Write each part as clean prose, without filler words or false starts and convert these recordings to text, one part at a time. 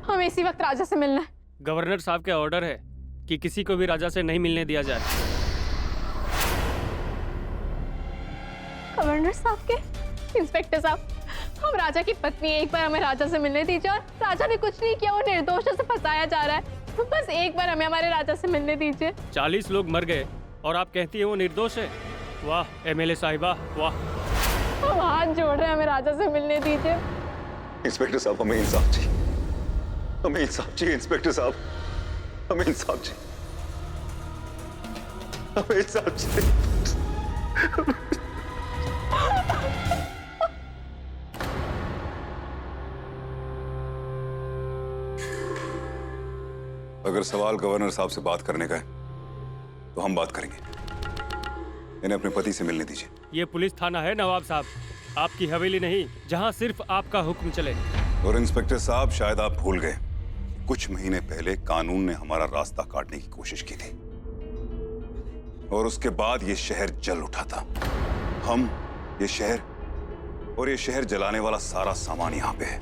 हमें इसी वक्त राजा से मिलना है। गवर्नर साहब के ऑर्डर है कि किसी को भी राजा से नहीं मिलने दिया जाए। गवर्नर साहब के? इंस्पेक्टर साहब, हम राजा की पत्नी, एक बार हमें राजा से मिलने दीजिए। और राजा ने कुछ नहीं किया, वो निर्दोष से फंसाया जा रहा है। तो बस एक बार हमें हमारे राजा से मिलने दीजिए। 40 लोग मर गए और आप कहती है वो निर्दोष है? वाह एमएलए साहिबा, वाह। हम हाथ जोड़ रहे हैं, हमें राजा से मिलने दीजिए। इंस्पेक्टर साहब, हमें इंसाफ चाहिए, हमें इंसाफ चाहिए। इंस्पेक्टर साहब, हमें इंसाफ चाहिए, हमें इंसाफ चाहिए। अगर सवाल गवर्नर साहब से बात करने का है तो हम बात करेंगे। इन्हें अपने पति से मिलने दीजिए। ये पुलिस थाना है नवाब साहब, आपकी हवेली नहीं जहां सिर्फ आपका हुक्म चले। और इंस्पेक्टर साहब, शायद आप भूल गए, कुछ महीने पहले कानून ने हमारा रास्ता काटने की कोशिश की थी और उसके बाद ये शहर जल उठा था। हम, ये शहर और ये शहर जलाने वाला सारा सामान यहाँ पे है।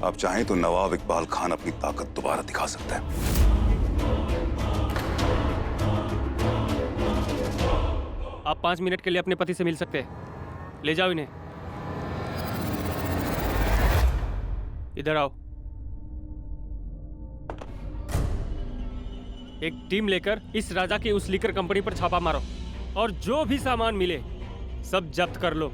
आप चाहें तो नवाब इकबाल खान अपनी ताकत दोबारा दिखा सकता है। आप 5 मिनट के लिए अपने पति से मिल सकते हैं। ले जाओ इन्हें। इधर आओ। एक टीम लेकर इस राजा की उस लीकर कंपनी पर छापा मारो और जो भी सामान मिले सब जब्त कर लो।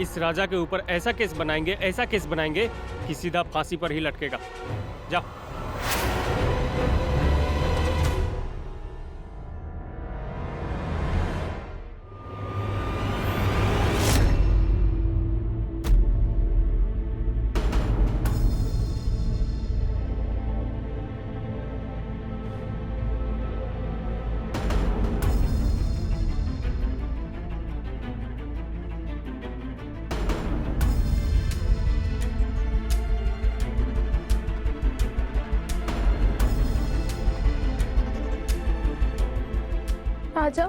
इस राजा के ऊपर ऐसा केस बनाएंगे कि सीधा फांसी पर ही लटकेगा। जाओ। राजा,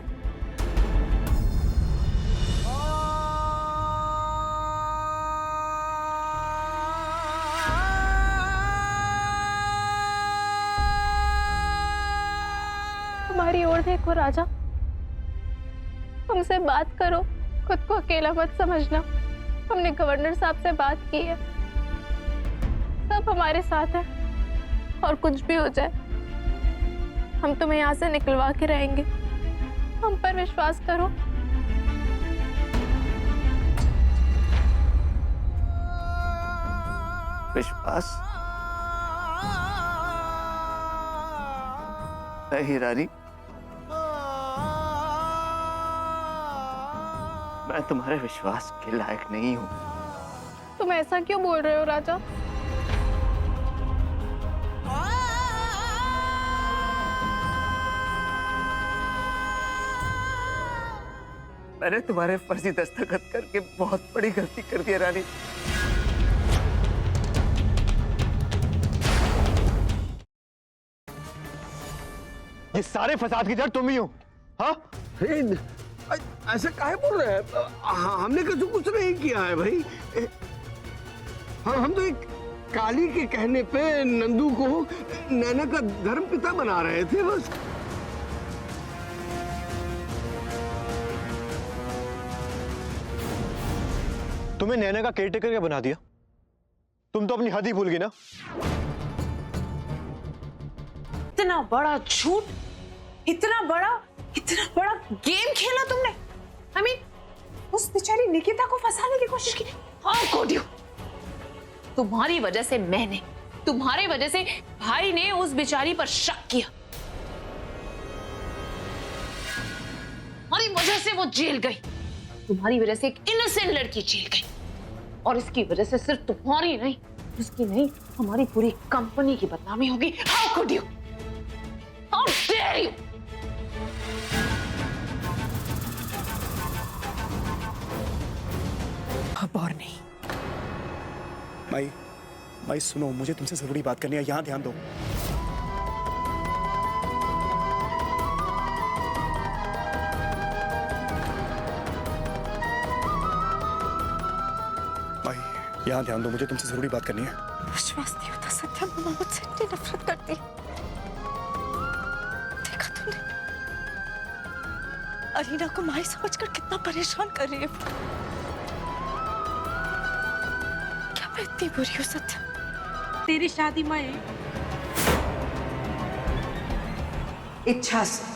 हमारी ओर देखो राजा, हमसे बात करो, खुद को अकेला मत समझना। हमने गवर्नर साहब से बात की है, सब हमारे साथ है और कुछ भी हो जाए हम तुम्हें यहाँ से निकलवा के रहेंगे। हम पर विश्वास करो। विश्वास नहीं रानी, मैं तुम्हारे विश्वास के लायक नहीं हूं। तुम ऐसा क्यों बोल रहे हो राजा? मैंने तुम्हारे फर्जी दस्तखत करके बहुत बड़ी गलती कर दी है रानी। ये सारे फसाद की जड़ तुम ही हो। हाँ, ऐसा काहे बोल रहे हैं? हमने कुछ नहीं किया है भाई। हम तो एक काली के कहने पे नंदू को नैना का धर्म पिता बना रहे थे बस। तुम्हें नैना का केयरटेकर क्या बना दिया? तुम तो अपनी हद ही भूल गई ना। इतना बड़ा झूठ, इतना बड़ा गेम खेला तुमने। I mean, उस बेचारी निकिता को फंसाने की कोशिश की। How could you? तुम्हारी वजह से तुम्हारी वजह से भाई ने उस बेचारी पर शक किया। तुम्हारी वजह से वो जेल गई। तुम्हारी वजह से एक इनोसेंट लड़की जेल गई और इसकी वजह से सिर्फ तुम्हारी नहीं, उसकी नहीं, हमारी पूरी कंपनी की बदनामी होगी। How could you? How dare you? अब और नहीं। माई सुनो, मुझे तुमसे जरूरी बात करनी है, यहां ध्यान दो। यहाँ ध्यान दो, मुझे तुमसे जरूरी बात करनी है। विश्वास नहीं होता सत्या, मामा मुझसे इतनी नफरत करती है। देखा तुमने अलीना को माई समझकर कितना परेशान कर रही है। क्या मैं इतनी बुरी हूँ सत्या? तेरी शादी में इच्छा से